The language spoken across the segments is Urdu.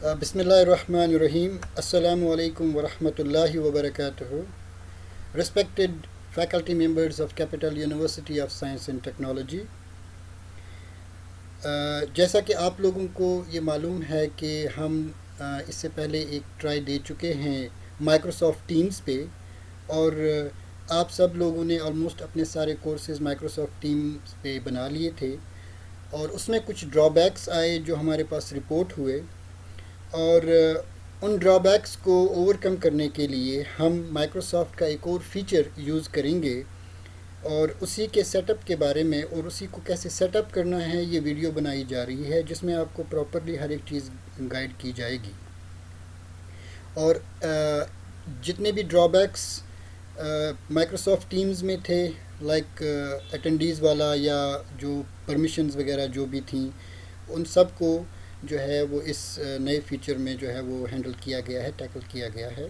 بسم اللہ الرحمن الرحیم. السلام علیکم ورحمۃ اللہ وبرکاتہ. Respected faculty members of Capital University of Science and Technology. جیسا کہ آپ لوگوں کو یہ معلوم ہے کہ ہم اس سے پہلے ایک ٹرائی دے چکے ہیں مائکروسافٹ ٹیمز پہ، اور آپ سب لوگوں نے آلموسٹ اپنے سارے کورسز مائکروسافٹ ٹیمز پہ بنا لیے تھے، اور اس میں کچھ ڈرا بیکس آئے جو ہمارے پاس رپورٹ ہوئے، اور ان ڈرا بیکس کو اوور کم کرنے کے لیے ہم مائکروسافٹ کا ایک اور فیچر یوز کریں گے، اور اسی کے سیٹ اپ کے بارے میں اور اسی کو کیسے سیٹ اپ کرنا ہے یہ ویڈیو بنائی جا رہی ہے، جس میں آپ کو پراپرلی ہر ایک چیز گائیڈ کی جائے گی. اور جتنے بھی ڈرا بیکس مائکروسافٹ ٹیمز میں تھے، لائک اٹینڈیز والا یا جو پرمیشنز وغیرہ جو بھی تھیں، ان سب کو جو ہے وہ اس نئے فیچر میں جو ہے وہ ہینڈل کیا گیا ہے، ٹیکل کیا گیا ہے.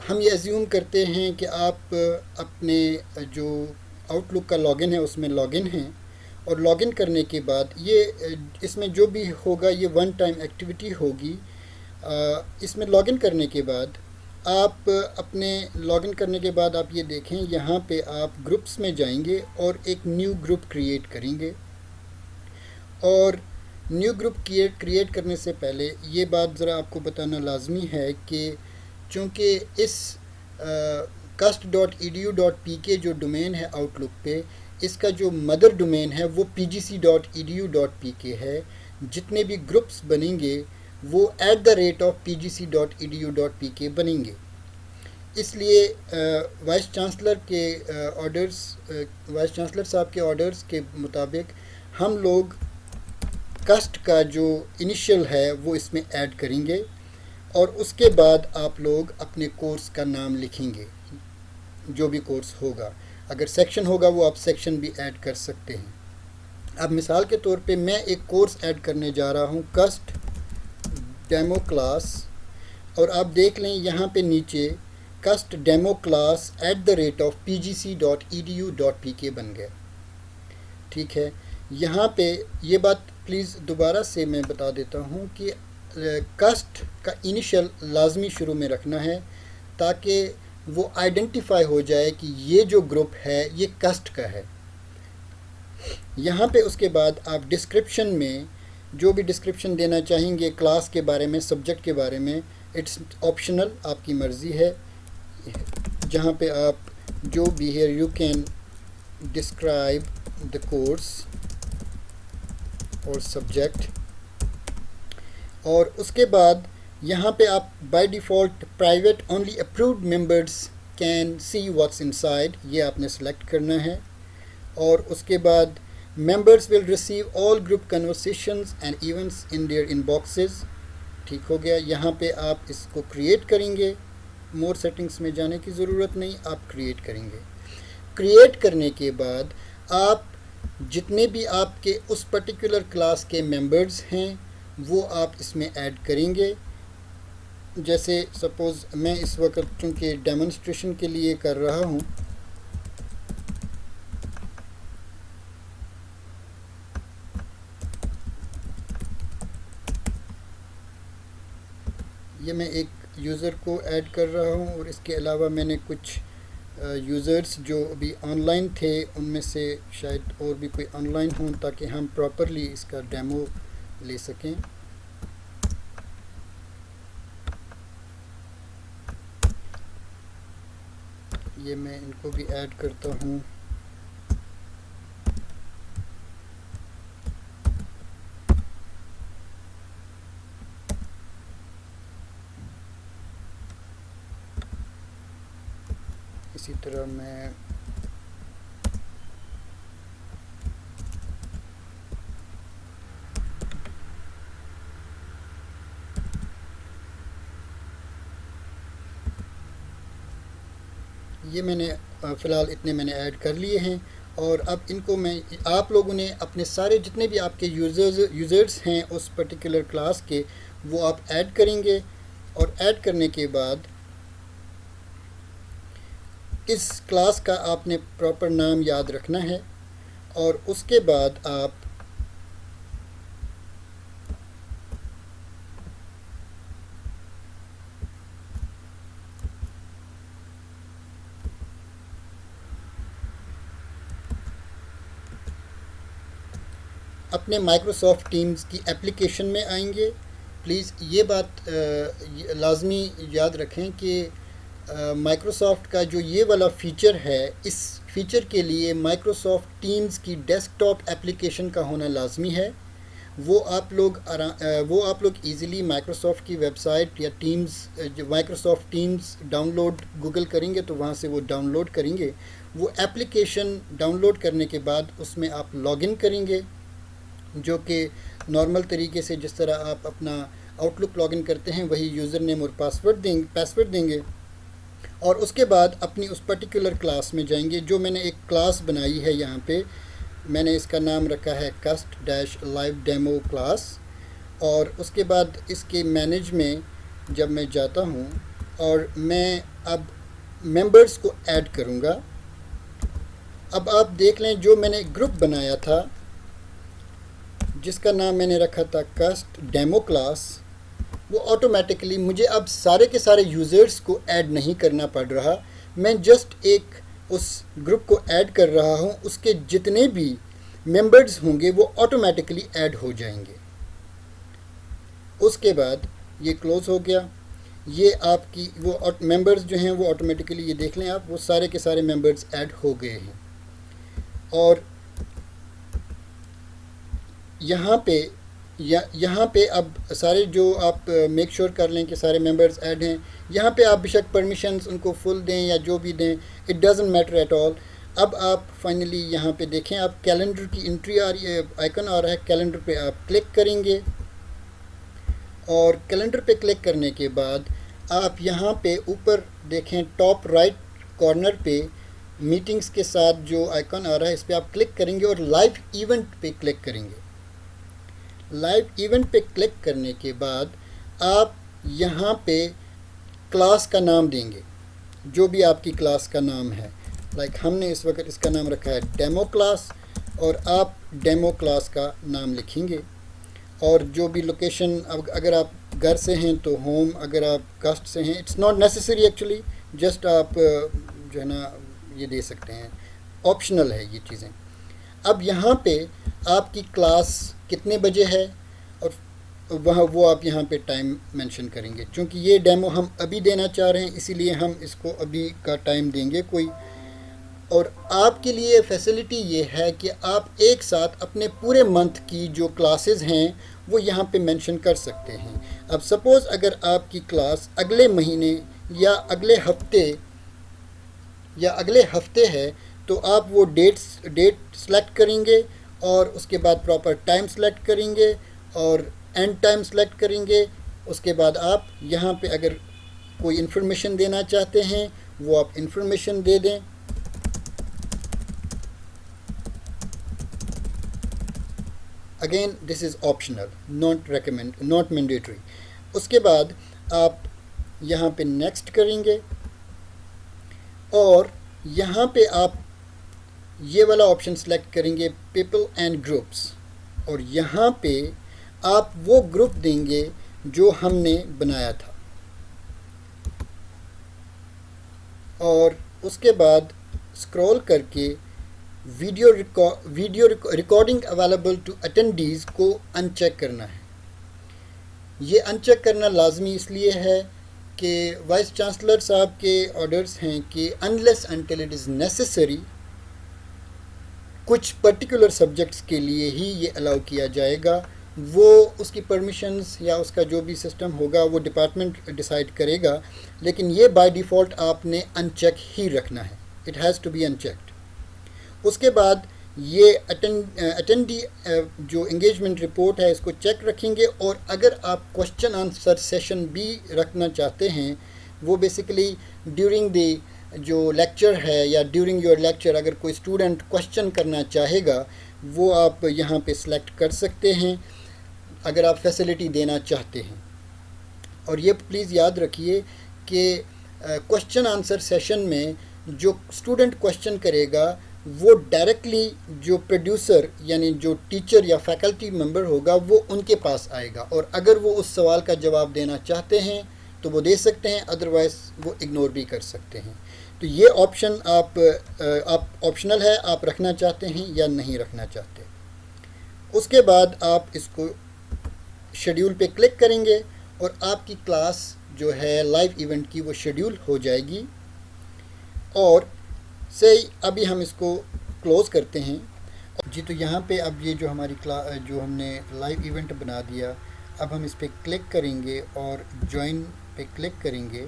ہم یہ ایزیوم کرتے ہیں کہ آپ اپنے جو آؤٹ لک کا لاگ ان ہے اس میں لاگ ان ہیں، اور لاگ ان کرنے کے بعد یہ اس میں جو بھی ہوگا یہ ون ٹائم ایکٹیویٹی ہوگی. اس میں لاگ ان کرنے کے بعد آپ اپنے لاگ ان کرنے کے بعد آپ یہ دیکھیں، یہاں پہ آپ گروپس میں جائیں گے اور ایک نیو گروپ کریٹ کریں گے. اور نیو گروپ کریٹ کرنے سے پہلے یہ بات ذرا آپ کو بتانا لازمی ہے کہ چونکہ اس cast.edu.pk جو ڈومین ہے آؤٹ لک پہ، اس کا جو مدر ڈومین ہے وہ pgc.edu.pk ہے. جتنے بھی گروپس بنیں گے وہ @pgc.edu.pk بنیں گے. اس لیے وائس چانسلر صاحب کے آرڈرز کے مطابق ہم لوگ کسٹ کا جو انیشل ہے وہ اس میں ایڈ کریں گے، اور اس کے بعد آپ لوگ اپنے کورس کا نام لکھیں گے. جو بھی کورس ہوگا، اگر سیکشن ہوگا وہ آپ سیکشن بھی ایڈ کر سکتے ہیں. اب مثال کے طور پہ میں ایک کورس ایڈ کرنے جا رہا ہوں، کسٹ ڈیمو کلاس، اور آپ دیکھ لیں یہاں پہ نیچے کسٹ ڈیمو کلاس @pgc.edu.pk بن گیا. ٹھیک ہے، یہاں پہ یہ بات پلیز دوبارہ سے میں بتا دیتا ہوں کہ کسٹ کا انیشل لازمی شروع میں رکھنا ہے، تاکہ وہ آئیڈینٹیفائی ہو جائے کہ یہ جو گروپ ہے یہ کسٹ کا ہے. یہاں پہ اس کے بعد آپ ڈسکرپشن میں جو بھی ڈسکرپشن دینا چاہیں گے کلاس کے بارے میں، سبجیکٹ کے بارے میں، اٹس آپشنل، آپ کی مرضی ہے. جہاں پہ آپ جو بھی ہے you can describe the course اور سبجیکٹ. اور اس کے بعد یہاں پہ آپ by default private only approved members can see what's inside یہ آپ نے سلیکٹ کرنا ہے. اور اس کے بعد members will receive all group conversations and events in there in boxes. ٹھیک ہو گیا. یہاں پہ آپ اس کو کریٹ کریں گے، مور سیٹنگس میں جانے کی ضرورت نہیں، آپ کریٹ کریں گے. کریٹ کرنے کے بعد آپ جتنے بھی آپ کے اس پرٹیکولر کلاس کے ممبرز ہیں وہ آپ اس میں ایڈ کریں گے. جیسے سپوز میں اس وقت چونکہ ڈیمونسٹریشن کے لیے کر رہا ہوں، یہ میں ایک یوزر کو ایڈ کر رہا ہوں، اور اس کے علاوہ میں نے کچھ یوزرز جو ابھی آن لائن تھے ان میں سے شاید اور بھی کوئی آن لائن ہوں تاکہ ہم پراپرلی اس کا ڈیمو لے سکیں. یہ میں ان کو بھی ایڈ کرتا ہوں. اسی طرح میں یہ میں نے فی الحال اتنے میں نے ایڈ کر لیے ہیں. اور اب ان کو میں آپ لوگوں نے اپنے سارے جتنے بھی آپ کے یوزرز ہیں اس پرٹیکولر کلاس کے وہ آپ ایڈ کریں گے. اور ایڈ کرنے کے بعد اس کلاس کا آپ نے پراپر نام یاد رکھنا ہے، اور اس کے بعد آپ اپنے مائکروسافٹ ٹیمز کی اپلیکیشن میں آئیں گے. پلیز یہ بات لازمی یاد رکھیں کہ مائکروسافٹ کا جو یہ والا فیچر ہے، اس فیچر کے لیے مائکروسافٹ ٹیمز کی ڈیسک ٹاپ اپلیکیشن کا ہونا لازمی ہے. وہ آپ لوگ ایزیلی مائکروسافٹ کی ویب سائٹ یا ٹیمز، جو Microsoft Teams download Google کریں گے تو وہاں سے وہ ڈاؤن لوڈ کریں گے. وہ اپلیکیشن ڈاؤن لوڈ کرنے کے بعد اس میں آپ لاگ ان کریں گے، جو کہ نارمل طریقے سے جس طرح آپ اپنا آؤٹ لک لاگ ان کرتے ہیں وہی یوزر نیم اور پاسورڈ دیں گے. اور اس کے بعد اپنی اس پرٹیکولر کلاس میں جائیں گے. جو میں نے ایک کلاس بنائی ہے یہاں پہ، میں نے اس کا نام رکھا ہے cust-live demo class. اور اس کے بعد اس کے مینیج میں جب میں جاتا ہوں اور میں اب ممبرز کو ایڈ کروں گا. اب آپ دیکھ لیں جو میں نے گروپ بنایا تھا جس کا نام میں نے رکھا تھا cust demo class، وہ آٹومیٹکلی مجھے اب سارے کے سارے یوزرز کو ایڈ نہیں کرنا پڑ رہا. میں جسٹ ایک اس گروپ کو ایڈ کر رہا ہوں، اس کے جتنے بھی ممبرز ہوں گے وہ آٹومیٹکلی ایڈ ہو جائیں گے. اس کے بعد یہ کلوز ہو گیا. یہ آپ کی وہ ممبرز جو ہیں وہ آٹومیٹکلی، یہ دیکھ لیں آپ، وہ سارے کے سارے ممبرز ایڈ ہو گئے ہیں. اور یہاں پہ اب سارے جو آپ میک شور کر لیں کہ سارے ممبرز ایڈ ہیں. یہاں پہ آپ بیشک پرمیشنز ان کو فل دیں یا جو بھی دیں، it doesn't matter at all. اب آپ فائنلی یہاں پہ دیکھیں، آپ کیلنڈر کی انٹری آ رہی ہے، آئیکن آ رہا ہے، کیلنڈر پہ آپ کلک کریں گے. اور کیلنڈر پہ کلک کرنے کے بعد آپ یہاں پہ اوپر دیکھیں ٹاپ رائٹ کارنر پہ میٹنگز کے ساتھ جو آئیکن آ رہا ہے، اس پہ آپ کلک کریں گے اور لائیو ایونٹ پہ کلک کریں گے. لائیو ایونٹ پہ کلک کرنے کے بعد آپ یہاں پہ کلاس کا نام دیں گے، جو بھی آپ کی کلاس کا نام ہے. لائک ہم نے اس وقت اس کا نام رکھا ہے ڈیمو کلاس، اور آپ ڈیمو کلاس کا نام لکھیں گے. اور جو بھی لوکیشن، اگر آپ گھر سے ہیں تو ہوم، اگر آپ کاسٹ سے ہیں it's not necessary actually, just آپ جو ہے نا یہ دے سکتے ہیں، آپشنل ہے یہ چیزیں. اب یہاں پہ آپ کی کلاس کتنے بجے ہے اور وہ آپ یہاں پہ ٹائم مینشن کریں گے. چونکہ یہ ڈیمو ہم ابھی دینا چاہ رہے ہیں اسی لیے ہم اس کو ابھی کا ٹائم دیں گے کوئی. اور آپ کے لیے فیسلٹی یہ ہے کہ آپ ایک ساتھ اپنے پورے منتھ کی جو کلاسز ہیں وہ یہاں پہ مینشن کر سکتے ہیں. اب سپوز اگر آپ کی کلاس اگلے مہینے یا اگلے ہفتے ہے تو آپ وہ ڈیٹ سلیکٹ کریں گے اور اس کے بعد پراپر ٹائم سلیکٹ کریں گے اور اینڈ ٹائم سلیکٹ کریں گے. اس کے بعد آپ یہاں پہ اگر کوئی انفارمیشن دینا چاہتے ہیں وہ آپ انفارمیشن دے دیں. Again this is optional, not mandatory. اس کے بعد آپ یہاں پہ نیکسٹ کریں گے اور یہاں پہ آپ یہ والا آپشن سلیکٹ کریں گے پیپل اینڈ گروپس. اور یہاں پہ آپ وہ گروپ دیں گے جو ہم نے بنایا تھا. اور اس کے بعد اسکرول کر کے ویڈیو ریکارڈنگ اویلیبل ٹو اٹینڈیز کو ان چیک کرنا ہے. یہ ان چیک کرنا لازمی اس لیے ہے کہ وائس چانسلر صاحب کے آرڈرز ہیں کہ unless until it is necessary, کچھ پرٹیکولر سبجیکٹس کے لیے ہی یہ الاؤ کیا جائے گا. وہ اس کی پرمیشنز یا اس کا جو بھی سسٹم ہوگا وہ ڈپارٹمنٹ ڈیسائیڈ کرے گا، لیکن یہ بائی ڈیفالٹ آپ نے ان چیک ہی رکھنا ہے. It has to be unchecked. اس کے بعد یہ اٹینڈی جو انگیجمنٹ رپورٹ ہے اس کو چیک رکھیں گے. اور اگر آپ کوشچن آنسر سیشن بھی رکھنا چاہتے ہیں، وہ بیسیکلی ڈیورنگ دی جو لیکچر ہے یا ڈیورنگ یور لیکچر اگر کوئی اسٹوڈنٹ کوشچن کرنا چاہے گا وہ آپ یہاں پہ سلیکٹ کر سکتے ہیں اگر آپ فیسلٹی دینا چاہتے ہیں. اور یہ پلیز یاد رکھیے کہ کوشچن آنسر سیشن میں جو اسٹوڈنٹ کوشچن کرے گا وہ ڈائریکٹلی جو پروڈیوسر یعنی جو ٹیچر یا فیکلٹی ممبر ہوگا وہ ان کے پاس آئے گا. اور اگر وہ اس سوال کا جواب دینا چاہتے ہیں تو وہ دے سکتے ہیں، ادروائز وہ اگنور بھی کر سکتے ہیں. تو یہ آپشن آپ آپشنل ہے، آپ رکھنا چاہتے ہیں یا نہیں رکھنا چاہتے. اس کے بعد آپ اس کو شیڈیول پہ کلک کریں گے اور آپ کی کلاس جو ہے لائیو ایونٹ کی وہ شیڈیول ہو جائے گی. اور ابھی ہم اس کو کلوز کرتے ہیں. جی تو یہاں پہ اب یہ جو ہماری جو ہم نے لائیو ایونٹ بنا دیا، اب ہم اس پہ کلک کریں گے اور جوائن پہ کلک کریں گے،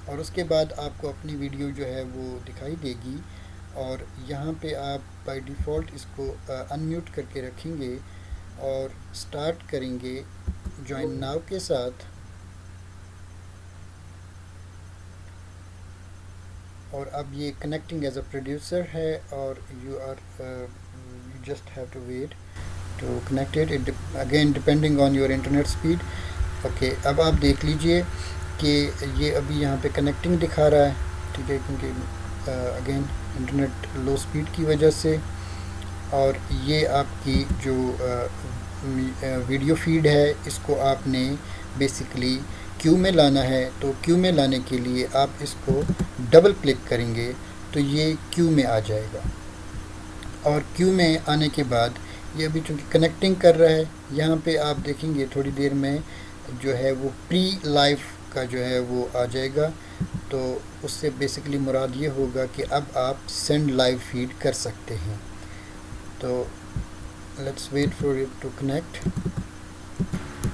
اور اس کے بعد آپ کو اپنی ویڈیو جو ہے وہ دکھائی دے گی. اور یہاں پہ آپ بائی ڈیفالٹ اس کو انمیوٹ کر کے رکھیں گے اور سٹارٹ کریں گے جوائن ناؤ کے ساتھ. اور اب یہ کنیکٹنگ ایز اے پروڈیوسر ہے اور you just have to wait to connected it again depending on your internet speed. Okay اب آپ دیکھ لیجئے کہ یہ ابھی یہاں پہ کنیکٹنگ دکھا رہا ہے، ٹھیک ہے، کیونکہ اگین انٹرنیٹ لو اسپیڈ کی وجہ سے. اور یہ آپ کی جو ویڈیو فیڈ ہے اس کو آپ نے بیسیکلی کیو میں لانا ہے. تو کیو میں لانے کے لیے آپ اس کو ڈبل کلک کریں گے تو یہ کیو میں آ جائے گا. اور کیو میں آنے کے بعد یہ ابھی چونکہ کنیکٹنگ کر رہا ہے، یہاں پہ آپ دیکھیں گے تھوڑی دیر میں جو ہے وہ پری لائیو کا جو ہے وہ آ جائے گا. تو اس سے بیسیکلی مراد یہ ہوگا کہ اب آپ سینڈ لائیو فیڈ کر سکتے ہیں. تو let's wait for it to connect.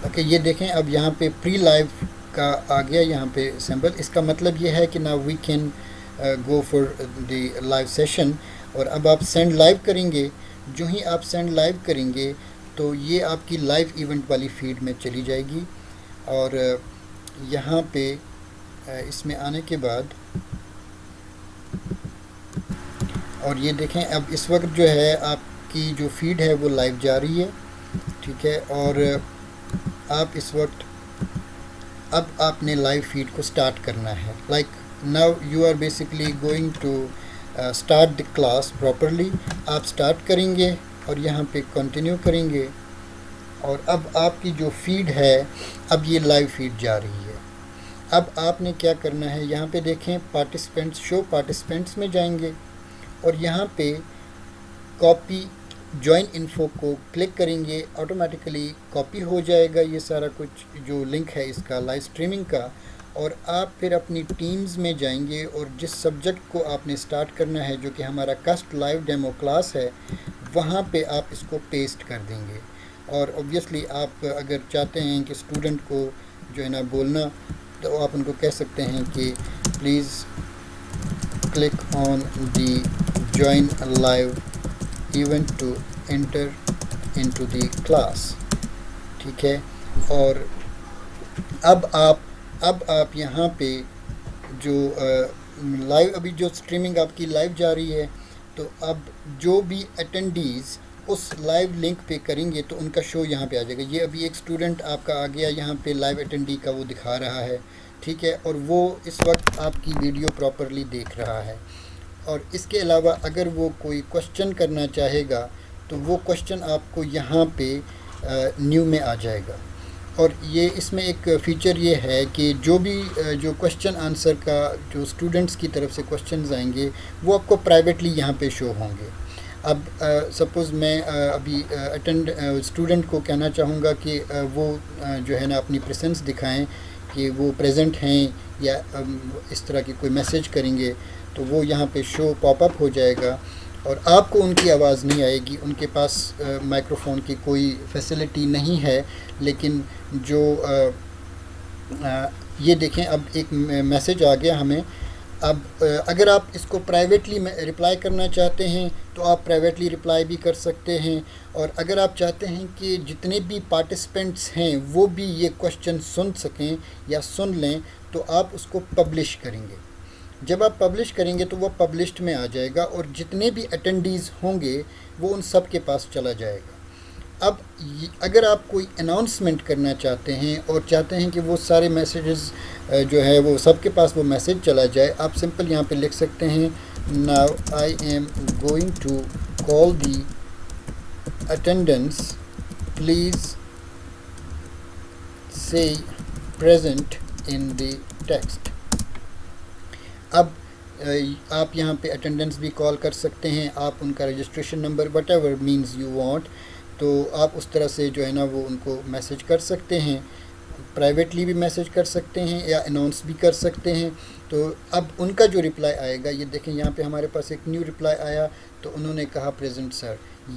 Okay یہ دیکھیں اب یہاں پہ پری لائیو کا آ گیا یہاں پہ سمبل. اس کا مطلب یہ ہے کہ نا we can go for the live session. اور اب آپ سینڈ لائیو کریں گے. جو ہی آپ سینڈ لائیو کریں گے تو یہ آپ کی لائیو ایونٹ والی فیڈ میں چلی جائے گی. اور یہاں پہ اس میں آنے کے بعد اور یہ دیکھیں اب اس وقت جو ہے آپ کی جو فیڈ ہے وہ لائیو جا رہی ہے، ٹھیک ہے. اور آپ اس وقت اب آپ نے لائیو فیڈ کو سٹارٹ کرنا ہے. Like now you are basically going to start the class properly. آپ سٹارٹ کریں گے اور یہاں پہ کنٹینیو کریں گے. اور اب آپ کی جو فیڈ ہے اب یہ لائیو فیڈ جا رہی ہے. اب آپ نے کیا کرنا ہے، یہاں پہ دیکھیں پارٹیسپینٹس، شو پارٹیسپینٹس میں جائیں گے اور یہاں پہ کاپی جوائن انفو کو کلک کریں گے. آٹومیٹیکلی کاپی ہو جائے گا یہ سارا کچھ جو لنک ہے اس کا لائیو اسٹریمنگ کا. اور آپ پھر اپنی ٹیمز میں جائیں گے اور جس سبجیکٹ کو آپ نے سٹارٹ کرنا ہے جو کہ ہمارا کسٹ لائیو ڈیمو کلاس ہے وہاں پہ آپ اس کو پیسٹ کر دیں گے. اور اوبویسلی آپ اگر چاہتے ہیں کہ اسٹوڈنٹ کو جو ہے نا بولنا تو آپ ان کو کہہ سکتے ہیں کہ please click on the join live event to enter into the class, ٹھیک ہے. اور اب آپ یہاں پہ جو لائیو ابھی جو اسٹریمنگ آپ کی لائیو جا رہی ہے تو اب جو بھی اٹینڈیز اس لائیو لنک پہ کریں گے تو ان کا شو یہاں پہ آ جائے گا. یہ ابھی ایک اسٹوڈنٹ آپ کا آ گیا یہاں پہ لائیو اٹینڈی کا وہ دکھا رہا ہے، ٹھیک ہے. اور وہ اس وقت آپ کی ویڈیو پراپرلی دیکھ رہا ہے. اور اس کے علاوہ اگر وہ کوئی کوشچن کرنا چاہے گا تو وہ کوشچن آپ کو یہاں پہ نیو میں آ جائے گا. اور یہ اس میں ایک فیچر یہ ہے کہ جو بھی جو کوشچن آنسر کا جو اسٹوڈنٹس کی طرف سے کوشچنز آئیں گے وہ آپ کو پرائیویٹلی یہاں پہ شو ہوں گے. اب سپوز میں ابھی اسٹوڈنٹ کو کہنا چاہوں گا کہ وہ جو ہے نا اپنی پریزنس دکھائیں کہ وہ پریزنٹ ہیں یا اس طرح کی کوئی میسیج کریں گے تو وہ یہاں پہ شو پاپ اپ ہو جائے گا. اور آپ کو ان کی آواز نہیں آئے گی، ان کے پاس مائکرو فون کی کوئی فیسلٹی نہیں ہے. لیکن جو یہ دیکھیں اب ایک میسیج آ گیا ہمیں. اب اگر آپ اس کو پرائیویٹلی رپلائی کرنا چاہتے ہیں تو آپ پرائیویٹلی رپلائی بھی کر سکتے ہیں. اور اگر آپ چاہتے ہیں کہ جتنے بھی پارٹیسپینٹس ہیں وہ بھی یہ کوشچن سن سکیں یا سن لیں تو آپ اس کو پبلش کریں گے. جب آپ پبلش کریں گے تو وہ پبلشڈ میں آ جائے گا اور جتنے بھی اٹینڈیز ہوں گے وہ ان سب کے پاس چلا جائے گا. اب اگر آپ کوئی اناؤنسمنٹ کرنا چاہتے ہیں اور چاہتے ہیں کہ وہ سارے میسیجز جو ہے وہ سب کے پاس وہ میسیج چلا جائے، آپ سمپل یہاں پہ لکھ سکتے ہیں now I am going to call the attendance please سے پریزنٹ ان دی ٹیکسٹ. اب آپ یہاں پہ اٹینڈنس بھی کال کر سکتے ہیں، آپ ان کا registration number whatever means you want تو آپ اس طرح سے جو ہے نا وہ ان کو میسیج کر سکتے ہیں، پرائیویٹلی بھی میسیج کر سکتے ہیں یا اناؤنس بھی کر سکتے ہیں۔ تو اب ان کا جو رپلائی آئے گا، یہ دیکھیں یہاں پہ ہمارے پاس ایک نیو رپلائی آیا، تو انہوں نے کہا پریزنٹ سر۔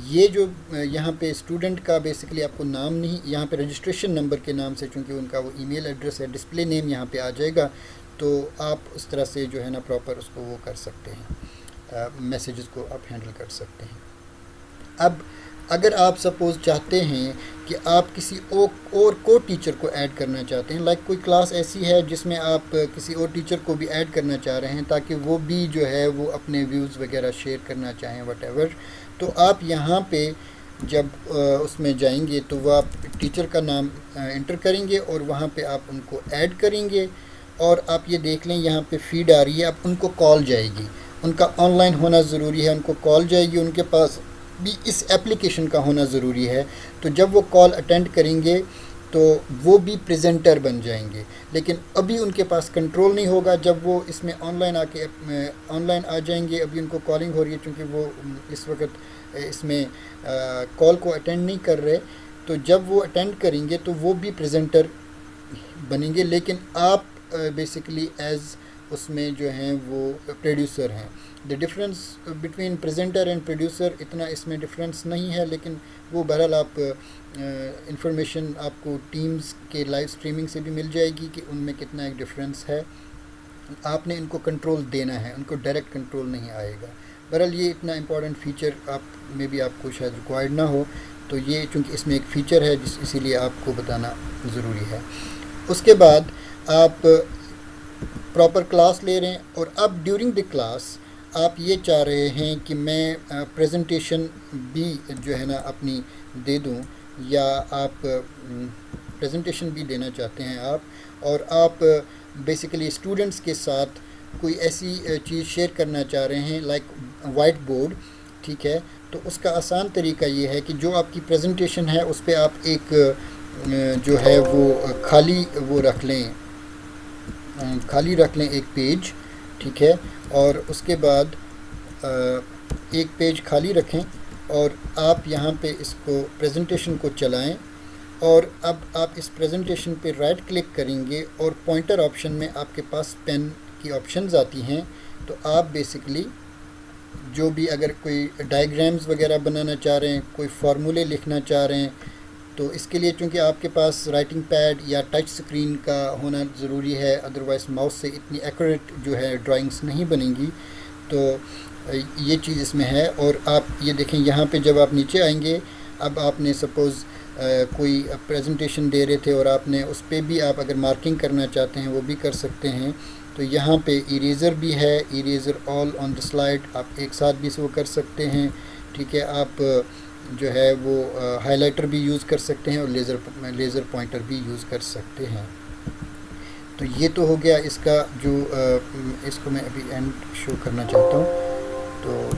یہ جو یہاں پہ اسٹوڈنٹ کا بیسیکلی آپ کو نام نہیں، یہاں پہ رجسٹریشن نمبر کے نام سے چونکہ ان کا وہ ای میل ایڈریس ہے، ڈسپلے نیم یہاں پہ آ جائے گا، تو آپ اس طرح سے جو ہے نا پراپر اس کو وہ کر سکتے ہیں، میسیجز کو آپ ہینڈل کر سکتے ہیں۔ اب اگر آپ سپوز چاہتے ہیں کہ آپ کسی اور کو ٹیچر کو ایڈ کرنا چاہتے ہیں، لائک کوئی کلاس ایسی ہے جس میں آپ کسی اور ٹیچر کو بھی ایڈ کرنا چاہ رہے ہیں تاکہ وہ بھی جو ہے وہ اپنے ویوز وغیرہ شیئر کرنا چاہیں وٹ ایور، تو آپ یہاں پہ جب اس میں جائیں گے تو وہ آپ ٹیچر کا نام انٹر کریں گے اور وہاں پہ آپ ان کو ایڈ کریں گے، اور آپ یہ دیکھ لیں یہاں پہ فیڈ آ رہی ہے، اب ان کو کال جائے گی، ان کا آن لائن ہونا ضروری ہے، ان کو کال جائے گی، ان کے پاس بھی اس ایپلیکیشن کا ہونا ضروری ہے، تو جب وہ کال اٹینڈ کریں گے تو وہ بھی پریزنٹر بن جائیں گے، لیکن ابھی ان کے پاس کنٹرول نہیں ہوگا۔ جب وہ اس میں آن لائن آ جائیں گے، ابھی ان کو کالنگ ہو رہی ہے چونکہ وہ اس وقت اس میں کال کو اٹینڈ نہیں کر رہے، تو جب وہ اٹینڈ کریں گے تو وہ بھی پریزنٹر بنیں گے، لیکن آپ بیسیکلی ایز اس میں جو ہیں وہ پروڈیوسر ہیں۔ The difference between presenter and producer اتنا اس میں ڈفرینس نہیں ہے، لیکن وہ بہرحال آپ انفارمیشن آپ کو ٹیمز کے لائیو اسٹریمنگ سے بھی مل جائے گی کہ ان میں کتنا ایک ڈفرینس ہے۔ آپ نے ان کو کنٹرول دینا ہے، ان کو ڈائریکٹ کنٹرول نہیں آئے گا۔ بہرحال یہ اتنا امپورٹنٹ فیچر آپ میں بھی آپ کو شاید ریکوائرڈ نہ ہو، تو یہ چونکہ اس میں ایک فیچر ہے اسی لیے آپ کو بتانا ضروری ہے۔ اس کے بعد آپ پراپر کلاس لے رہے ہیں، اور اب ڈیورنگ دی کلاس آپ یہ چاہ رہے ہیں کہ میں پریزنٹیشن بھی جو ہے نا اپنی دے دوں، یا آپ پریزنٹیشن بھی دینا چاہتے ہیں آپ، اور آپ بیسیکلی اسٹوڈنٹس کے ساتھ کوئی ایسی چیز شیئر کرنا چاہ رہے ہیں لائک وائٹ بورڈ، ٹھیک ہے، تو اس کا آسان طریقہ یہ ہے کہ جو آپ کی پریزنٹیشن ہے اس پہ آپ ایک جو ہے وہ خالی رکھ لیں ایک پیج، ٹھیک ہے، اور اس کے بعد ایک پیج خالی رکھیں، اور آپ یہاں پہ اس کو پریزنٹیشن کو چلائیں، اور اب آپ اس پریزنٹیشن پہ رائٹ کلک کریں گے اور پوائنٹر آپشن میں آپ کے پاس پین کی آپشنز آتی ہیں، تو آپ بیسیکلی جو بھی اگر کوئی ڈائیگرامز وغیرہ بنانا چاہ رہے ہیں، کوئی فارمولے لکھنا چاہ رہے ہیں، تو اس کے لیے چونکہ آپ کے پاس رائٹنگ پیڈ یا ٹچ سکرین کا ہونا ضروری ہے، ادروائز ماؤس سے اتنی ایکوریٹ جو ہے ڈرائنگز نہیں بنیں گی، تو یہ چیز اس میں ہے۔ اور آپ یہ دیکھیں یہاں پہ جب آپ نیچے آئیں گے، اب آپ نے سپوز کوئی پریزنٹیشن دے رہے تھے اور آپ نے اس پہ بھی آپ اگر مارکنگ کرنا چاہتے ہیں وہ بھی کر سکتے ہیں، تو یہاں پہ ایریزر بھی ہے، eraser all on the slide, آپ ایک ساتھ بھی اس کو کر سکتے ہیں، ٹھیک ہے، آپ جو ہے وہ ہائی لائٹر بھی یوز کر سکتے ہیں اور لیزر پوائنٹر بھی یوز کر سکتے ہیں۔ تو یہ تو ہو گیا اس کا جو اس کو میں ابھی اینڈ شو کرنا چاہتا ہوں۔ تو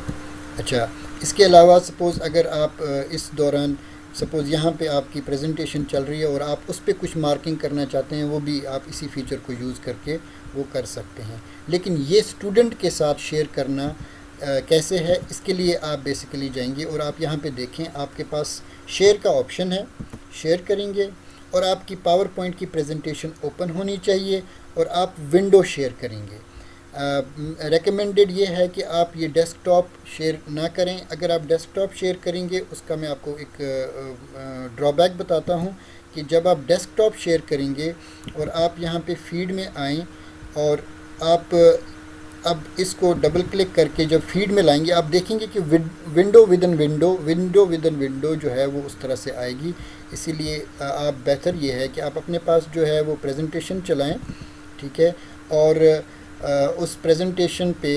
اچھا، اس کے علاوہ سپوز اگر آپ اس دوران سپوز یہاں پہ آپ کی پریزنٹیشن چل رہی ہے اور آپ اس پہ کچھ مارکنگ کرنا چاہتے ہیں، وہ بھی آپ اسی فیچر کو یوز کر کے وہ کر سکتے ہیں، لیکن یہ اسٹوڈنٹ کے ساتھ شیئر کرنا کیسے ہے، اس کے لیے آپ بیسیکلی جائیں گے اور آپ یہاں پہ دیکھیں آپ کے پاس شیئر کا آپشن ہے، شیئر کریں گے، اور آپ کی پاور پوائنٹ کی پریزنٹیشن اوپن ہونی چاہیے، اور آپ ونڈو شیئر کریں گے۔ ریکمینڈڈ یہ ہے کہ آپ یہ ڈیسک ٹاپ شیئر نہ کریں۔ اگر آپ ڈیسک ٹاپ شیئر کریں گے، اس کا میں آپ کو ایک ڈرا بیک بتاتا ہوں کہ جب آپ ڈیسک ٹاپ شیئر کریں گے اور آپ یہاں پہ فیڈ میں آئیں، اور آپ اب اس کو ڈبل کلک کر کے جب فیڈ میں لائیں گے، آپ دیکھیں گے کہ ونڈو ود ان ونڈو جو ہے وہ اس طرح سے آئے گی۔ اسی لیے آپ بہتر یہ ہے کہ آپ اپنے پاس جو ہے وہ پریزنٹیشن چلائیں، ٹھیک ہے، اور اس پریزنٹیشن پہ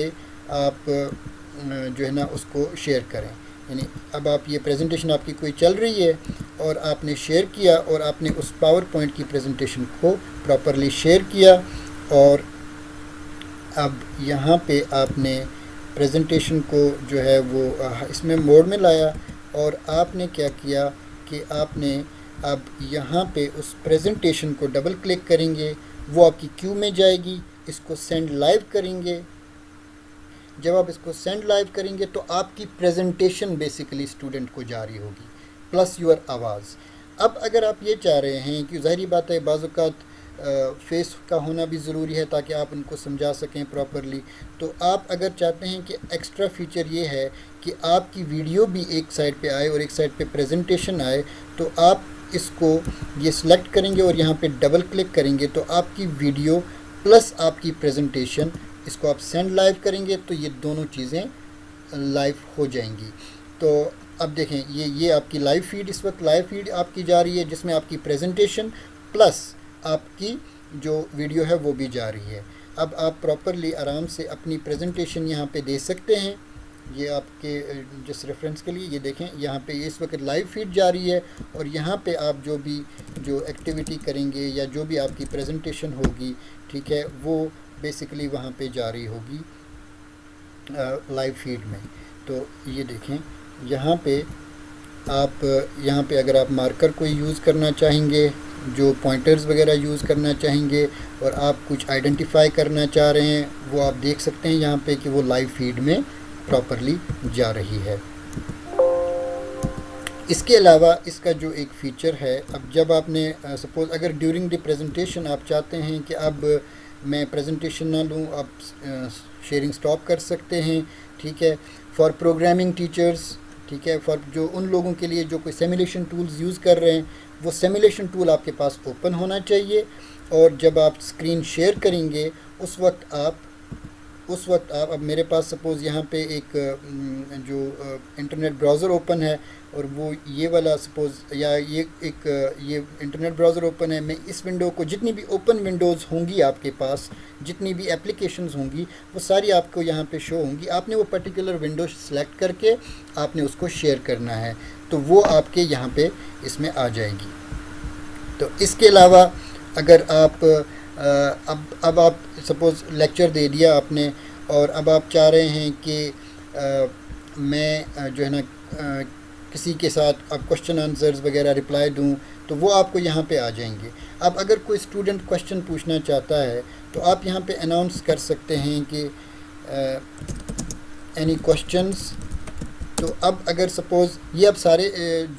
آپ جو ہے نا اس کو شیئر کریں۔ یعنی اب آپ یہ پریزنٹیشن آپ کی کوئی چل رہی ہے اور آپ نے شیئر کیا، اور آپ نے اس پاور پوائنٹ کی پریزنٹیشن کو پراپرلی شیئر کیا، اور اب یہاں پہ آپ نے پریزنٹیشن کو جو ہے وہ اس میں موڈ میں لایا، اور آپ نے کیا کیا کہ آپ نے اب یہاں پہ اس پریزنٹیشن کو ڈبل کلک کریں گے، وہ آپ کی کیو میں جائے گی، اس کو سینڈ لائیو کریں گے۔ جب آپ اس کو سینڈ لائیو کریں گے تو آپ کی پریزنٹیشن بیسیکلی اسٹوڈنٹ کو جاری ہوگی، پلس یور آواز. اب اگر آپ یہ چاہ رہے ہیں کہ ظاہری بات ہے بعض اوقات فیس کا ہونا بھی ضروری ہے تاکہ آپ ان کو سمجھا سکیں پراپرلی، تو آپ اگر چاہتے ہیں کہ ایکسٹرا فیچر یہ ہے کہ آپ کی ویڈیو بھی ایک سائڈ پہ آئے اور ایک سائڈ پہ پریزنٹیشن آئے، تو آپ اس کو یہ سلیکٹ کریں گے اور یہاں پہ ڈبل کلک کریں گے تو آپ کی ویڈیو پلس آپ کی پریزنٹیشن، اس کو آپ سینڈ لائیو کریں گے تو یہ دونوں چیزیں لائیو ہو جائیں گی. تو اب دیکھیں یہ آپ کی لائیو فیڈ، اس وقت لائیو فیڈ آپ کی جا رہی ہے جس میں آپ کی پریزنٹیشن پلس آپ کی جو ویڈیو ہے وہ بھی جا رہی ہے. اب آپ پراپرلی آرام سے اپنی پریزنٹیشن یہاں پہ دے سکتے ہیں. یہ آپ کے جس ریفرنس کے لیے یہ دیکھیں یہاں پہ اس وقت لائیو فیڈ جاری ہے اور یہاں پہ آپ جو ایکٹیویٹی کریں گے یا جو بھی آپ کی پریزنٹیشن ہوگی، ٹھیک ہے، وہ بیسیکلی وہاں پہ جاری ہوگی لائیو فیڈ میں. تو یہ دیکھیں یہاں پہ اگر آپ مارکر کوئی یوز کرنا چاہیں گے، جو پوائنٹرز وغیرہ یوز کرنا چاہیں گے اور آپ کچھ آئیڈینٹیفائی کرنا چاہ رہے ہیں، وہ آپ دیکھ سکتے ہیں یہاں پہ کہ وہ لائیو فیڈ میں پراپرلی جا رہی ہے. اس کے علاوہ اس کا جو ایک فیچر ہے، اب جب آپ نے سپوز اگر ڈیورنگ دی پریزنٹیشن آپ چاہتے ہیں کہ اب میں پریزنٹیشن نہ لوں، آپ شیئرنگ سٹاپ کر سکتے ہیں. ٹھیک ہے، فار پروگرامنگ ٹیچرز، ٹھیک ہے، فار جو ان لوگوں کے لیے جو کوئی سیمولیشن ٹولز یوز کر رہے ہیں، وہ سیمولیشن ٹول آپ کے پاس اوپن ہونا چاہیے. اور جب آپ اسکرین شیئر کریں گے اس وقت آپ اب میرے پاس سپوز یہاں پہ ایک جو انٹرنیٹ براؤزر اوپن ہے اور وہ یہ والا سپوز یا یہ انٹرنیٹ براؤزر اوپن ہے، میں اس ونڈو کو جتنی بھی اوپن ونڈوز ہوں گی آپ کے پاس، جتنی بھی اپلیکیشنز ہوں گی، وہ ساری آپ کو یہاں پہ شو ہوں گی. آپ نے وہ پرٹیکولر ونڈو سلیکٹ کر کے آپ نے اس کو شیئر کرنا ہے تو وہ آپ کے یہاں پہ اس میں آ جائے گی. تو اس کے علاوہ اگر آپ اب آپ سپوز لیکچر دے دیا آپ نے اور اب آپ چاہ رہے ہیں کہ میں جو ہے نا کسی کے ساتھ اب کوشچن آنسرز وغیرہ رپلائی دوں، تو وہ آپ کو یہاں پہ آ جائیں گے. اب اگر کوئی اسٹوڈنٹ کوشچن پوچھنا چاہتا ہے تو آپ یہاں پہ اناؤنس کر سکتے ہیں کہ اینی کوشچنس. تو اب اگر سپوز یہ اب سارے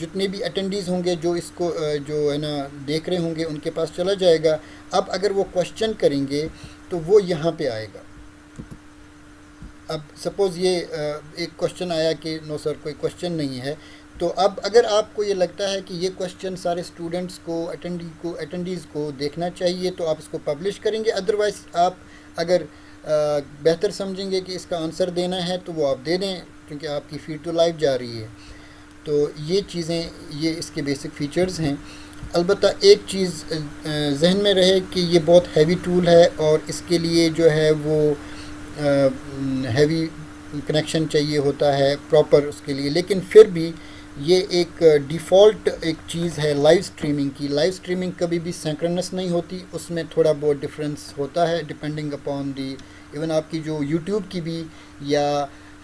جتنے بھی اٹینڈیز ہوں گے جو اس کو جو ہے نا دیکھ رہے ہوں گے ان کے پاس چلا جائے گا. اب اگر وہ کوشچن کریں گے تو وہ یہاں پہ آئے گا. اب سپوز یہ ایک کوشچن آیا کہ نو سر کوئی کوشچن نہیں ہے، تو اب اگر آپ کو یہ لگتا ہے کہ یہ کوشچن سارے اسٹوڈنٹس کو اٹینڈیز کو دیکھنا چاہیے تو آپ اس کو پبلش کریں گے. ادروائز آپ اگر بہتر سمجھیں گے کہ اس کا آنسر دینا ہے تو وہ آپ دے دیں کیونکہ آپ کی فیڈ تو لائیو جا رہی ہے. تو یہ چیزیں یہ اس کے بیسک فیچرز ہیں. البتہ ایک چیز ذہن میں رہے کہ یہ بہت ہیوی ٹول ہے اور اس کے لیے جو ہے وہ ہیوی کنیکشن چاہیے ہوتا ہے پراپر اس کے لیے، لیکن پھر بھی یہ ایک ڈیفالٹ ایک چیز ہے لائیو سٹریمنگ کی. لائیو سٹریمنگ کبھی بھی سینکرنس نہیں ہوتی، اس میں تھوڑا بہت ڈفرینس ہوتا ہے ڈپینڈنگ اپون دی ایون آپ کی جو یوٹیوب کی بھی یا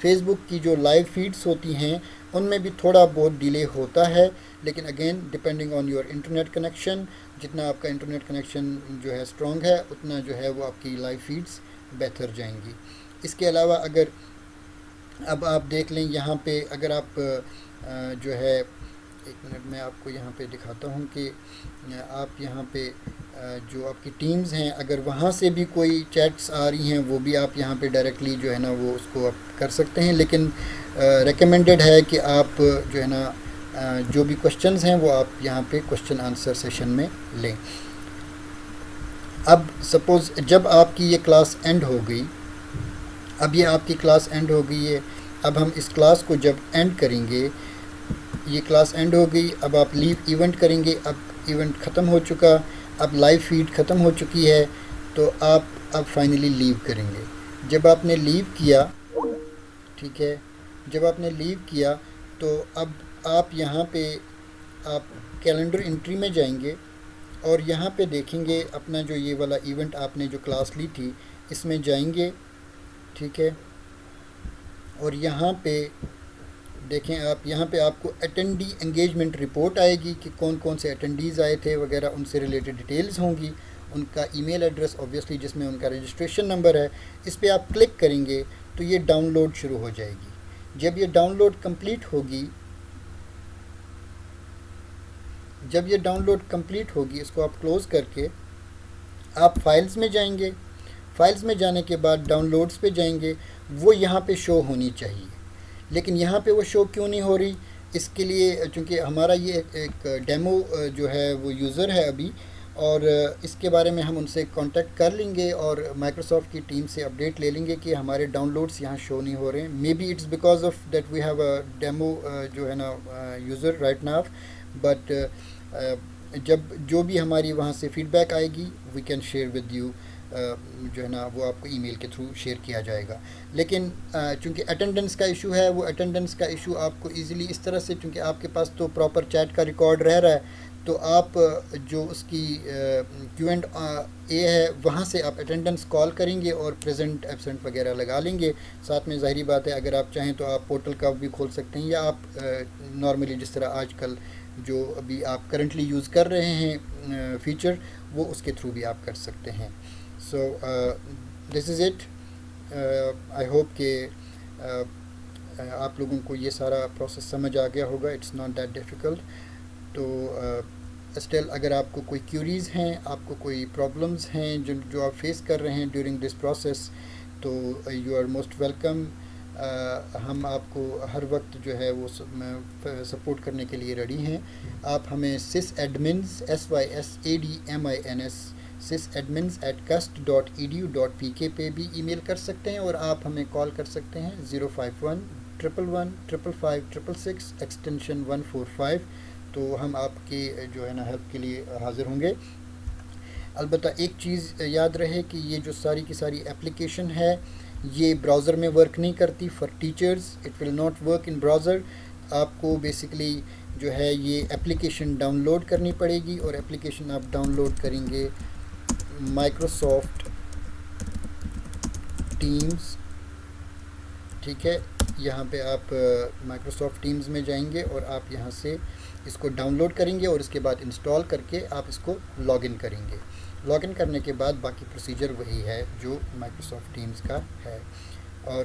فیس بک کی جو لائیو فیڈز ہوتی ہیں ان میں بھی تھوڑا بہت ڈیلے ہوتا ہے. لیکن again depending on your internet connection, جتنا آپ کا انٹرنیٹ کنیکشن جو ہے اسٹرانگ ہے اتنا جو ہے وہ آپ کی لائیو فیڈز بہتر جائیں گی. اس کے علاوہ اگر اب آپ دیکھ لیں یہاں پہ اگر آپ جو ہے ایک منٹ میں آپ کو یہاں پہ دکھاتا ہوں کہ آپ یہاں پہ جو آپ کی ٹیمز ہیں اگر وہاں سے بھی کوئی چیٹس آ رہی ہیں وہ بھی آپ یہاں پہ ڈائریکٹلی جو ہے نا وہ اس کو آپ کر سکتے ہیں. لیکن ریکمینڈڈ ہے کہ آپ جو ہے نا جو بھی کوشچنز ہیں وہ آپ یہاں پہ کوشچن آنسر سیشن میں لیں. اب سپوز جب آپ کی یہ کلاس اینڈ ہو گئی، اب یہ آپ کی کلاس اینڈ ہو گئی ہے، اب ہم اس کلاس کو جب اینڈ کریں گے، یہ کلاس اینڈ ہو گئی، اب آپ لیو ایونٹ کریں گے. اب ایونٹ ختم ہو چکا، اب لائیو فیڈ ختم ہو چکی ہے، تو آپ اب فائنلی لیو کریں گے. جب آپ نے لیو کیا، ٹھیک ہے، جب آپ نے لیو کیا تو اب آپ یہاں پہ آپ کیلنڈر انٹری میں جائیں گے اور یہاں پہ دیکھیں گے اپنا جو یہ والا ایونٹ آپ نے جو کلاس لی تھی اس میں جائیں گے. ٹھیک ہے، اور یہاں پہ دیکھیں آپ یہاں پہ آپ کو اٹینڈی انگیجمنٹ رپورٹ آئے گی کہ کون کون سے اٹینڈیز آئے تھے وغیرہ، ان سے ریلیٹڈ ڈیٹیلز ہوں گی، ان کا ای میل ایڈریس اوبویسلی جس میں ان کا رجسٹریشن نمبر ہے. اس پہ آپ کلک کریں گے تو یہ ڈاؤن لوڈ شروع ہو جائے گی. جب یہ ڈاؤن لوڈ کمپلیٹ ہوگی جب یہ ڈاؤن لوڈ کمپلیٹ ہوگی اس کو آپ کلوز کر کے آپ فائلز میں جائیں گے. فائلز میں جانے کے بعد ڈاؤن لوڈز پہ جائیں گے. وہ یہاں پہ شو ہونی چاہیے، لیکن یہاں پہ وہ شو کیوں نہیں ہو رہی؟ اس کے لیے چونکہ ہمارا یہ ایک ڈیمو جو ہے وہ یوزر ہے ابھی، اور اس کے بارے میں ہم ان سے کانٹیکٹ کر لیں گے اور مائکروسافٹ کی ٹیم سے اپڈیٹ لے لیں گے کہ ہمارے ڈاؤن لوڈس یہاں شو نہیں ہو رہے ہیں. Maybe it's because of that we have a demo جو ہے نا یوزر رائٹ ناؤ. بٹ جب جو بھی ہماری وہاں سے فیڈ بیک آئے گی we can share with you, جو ہے نا وہ آپ کو ای میل کے تھرو شیئر کیا جائے گا. لیکن چونکہ اٹینڈنس کا ایشو ہے، وہ اٹینڈنس کا ایشو آپ کو ایزیلی اس طرح سے، چونکہ آپ کے پاس تو پراپر چیٹ کا ریکارڈ رہ رہا ہے، تو آپ جو اس کی کیو اینڈ اے ہے وہاں سے آپ اٹینڈنس کال کریں گے اور پریزنٹ ایبسنٹ وغیرہ لگا لیں گے. ساتھ میں ظاہری بات ہے اگر آپ چاہیں تو آپ پورٹل کا بھی کھول سکتے ہیں، یا آپ نارملی جس طرح آج کل جو ابھی آپ کرنٹلی یوز کر رہے ہیں فیچر، وہ اس کے تھرو بھی آپ کر سکتے ہیں. سو دس از اٹ. آئی ہوپ کہ آپ لوگوں کو یہ سارا پروسیس سمجھ آ گیا ہوگا. It's not that difficult. تو اسٹل اگر آپ کو کوئی کیوریز ہیں، آپ کو کوئی پرابلمز ہیں جو آپ فیس کر رہے ہیں ڈیورنگ دس پروسیس، تو یو آر موسٹ ویلکم. ہم آپ کو ہر وقت جو ہے وہ سپورٹ کرنے کے لیے ریڈی ہیں. آپ ہمیں sysadmins sysadmins sysadmins@cust.edu.pk پہ بھی ای میل کر سکتے ہیں، اور آپ ہمیں کال کر سکتے ہیں 051-111-555-666 ایکسٹینشن 145. تو ہم آپ کی جو ہے نا ہیلپ کے لیے حاضر ہوں گے. البتہ ایک چیز یاد رہے کہ یہ جو ساری کی ساری اپلیکیشن ہے یہ براؤزر میں ورک نہیں کرتی. For teachers it will not work in browser. آپ کو بیسکلی جو ہے یہ اپلیکیشن ڈاؤن لوڈ کرنی پڑے گی، اور اپلیکیشن آپ ڈاؤن لوڈ کریں گے مائکروسافٹ ٹیمز. ٹھیک ہے، یہاں پہ آپ مائکروسافٹ ٹیمز میں جائیں گے اور آپ یہاں سے اس کو ڈاؤن لوڈ کریں گے، اور اس کے بعد انسٹال کر کے آپ اس کو لاگ ان کریں گے. لاگ ان کرنے کے بعد باقی پروسیجر وہی ہے جو مائکروسافٹ ٹیمز کا ہے، اور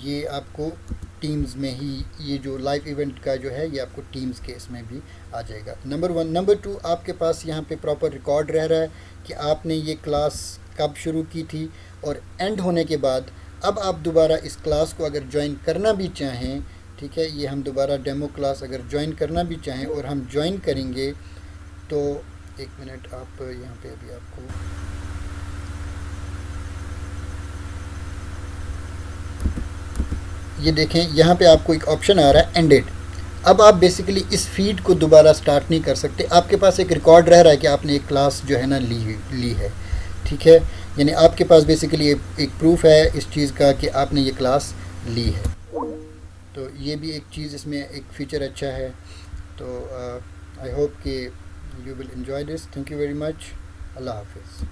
یہ آپ کو ٹیمز میں ہی یہ جو لائیو ایونٹ کا جو ہے یہ آپ کو ٹیمز کے اس میں بھی آ جائے گا. نمبر 1. نمبر 2، آپ کے پاس یہاں پہ پراپر ریکارڈ رہ رہا ہے کہ آپ نے یہ کلاس کب شروع کی تھی، اور اینڈ ہونے کے بعد اب آپ دوبارہ اس کلاس کو اگر جوائن کرنا بھی چاہیں، ٹھیک ہے، یہ ہم دوبارہ ڈیمو کلاس اگر جوائن کرنا بھی چاہیں اور ہم جوائن کریں گے تو ایک منٹ، آپ یہاں پہ ابھی آپ کو یہ دیکھیں یہاں پہ آپ کو ایک آپشن آ رہا ہے اینڈیڈ. اب آپ بیسیکلی اس فیڈ کو دوبارہ سٹارٹ نہیں کر سکتے. آپ کے پاس ایک ریکارڈ رہ رہا ہے کہ آپ نے ایک کلاس جو ہے نا لی ہے. ٹھیک ہے، یعنی آپ کے پاس بیسیکلی ایک پروف ہے اس چیز کا کہ آپ نے یہ کلاس لی ہے. تو یہ بھی ایک چیز اس میں ایک فیچر اچھا ہے. تو آئی ہوپ کہ you will enjoy this. Thank you very much. اللہ حافظ.